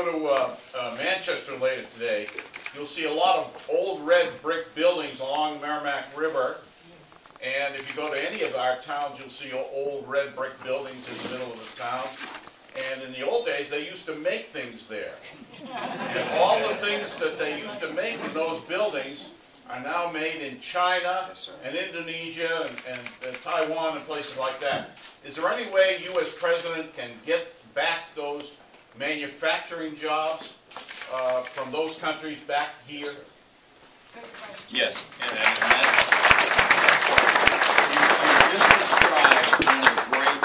go to Manchester later today, you'll see a lot of old red brick buildings along the Merrimack River. And if you go to any of our towns, you'll see old red brick buildings in the middle of the town. And in the old days, they used to make things there. And all the things that they used to make in those buildings are now made in China and Indonesia and Taiwan and places like that. Is there any way you as president can get back those manufacturing jobs from those countries back here? Yes, and you just described one of the great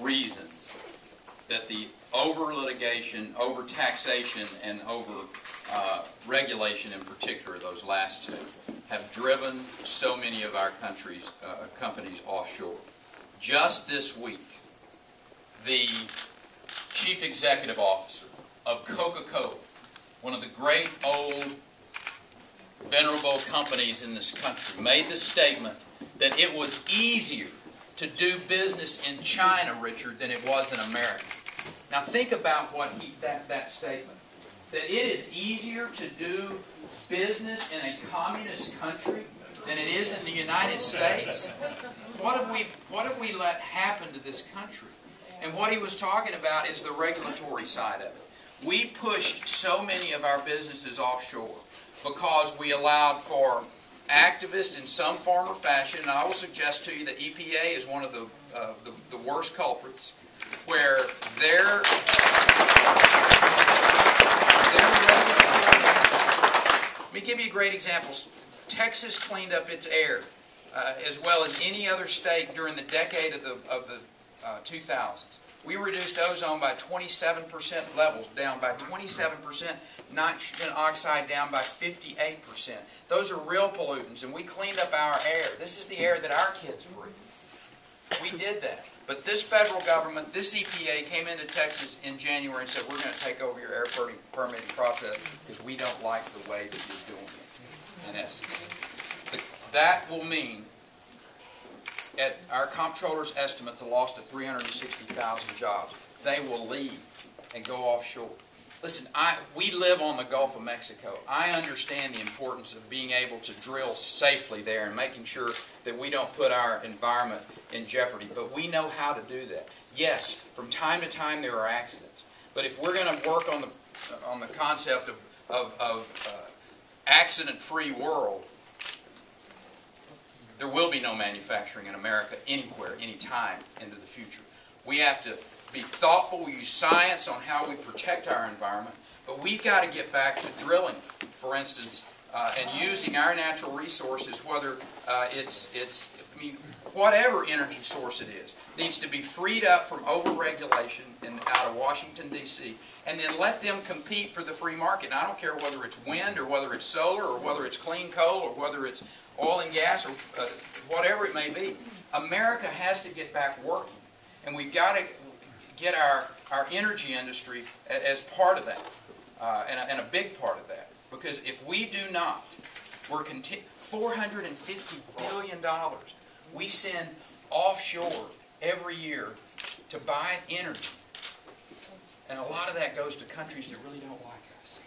reasons that the over-litigation, over-taxation, and over-regulation in particular, those last two, have driven so many of our countries, companies offshore. Just this week, the Chief Executive Officer of Coca-Cola, one of the great old venerable companies in this country, made the statement that it was easier to do business in China, Richard, than it was in America. Now think about what that statement. That it is easier to do business in a communist country than it is in the United States. What have we let happen to this country? And what he was talking about is the regulatory side of it. We pushed so many of our businesses offshore because we allowed for activists in some form or fashion, and I will suggest to you that EPA is one of the worst culprits, where let me give you a great example. Texas cleaned up its air as well as any other state during the decade of the 2000s. We reduced ozone by 27% levels, down by 27%, nitrogen oxide down by 58%. Those are real pollutants, and we cleaned up our air. This is the air that our kids breathe. We did that. But this federal government, this EPA, came into Texas in January and said, we're going to take over your air permitting process because we don't like the way that you're doing it, in essence. But that will mean, at our comptroller's estimate, the loss of 360,000 jobs. They will leave and go offshore. Listen, we live on the Gulf of Mexico. I understand the importance of being able to drill safely there and making sure that we don't put our environment in jeopardy. But we know how to do that. Yes, from time to time there are accidents. But if we're going to work on the concept of accident-free world, there will be no manufacturing in America anywhere, anytime into the future. We have to be thoughtful. We use science on how we protect our environment, but we've got to get back to drilling, for instance, and using our natural resources, whether I mean, whatever energy source it is, needs to be freed up from over-regulation out of Washington, D.C., and then let them compete for the free market. And I don't care whether it's wind or whether it's solar or whether it's clean coal or whether it's oil and gas or whatever it may be. America has to get back working, and we've got to get our energy industry as part of that, and a big part of that. Because if we do not, we're $450 billion we send offshore every year to buy energy, and a lot of that goes to countries that really don't like us.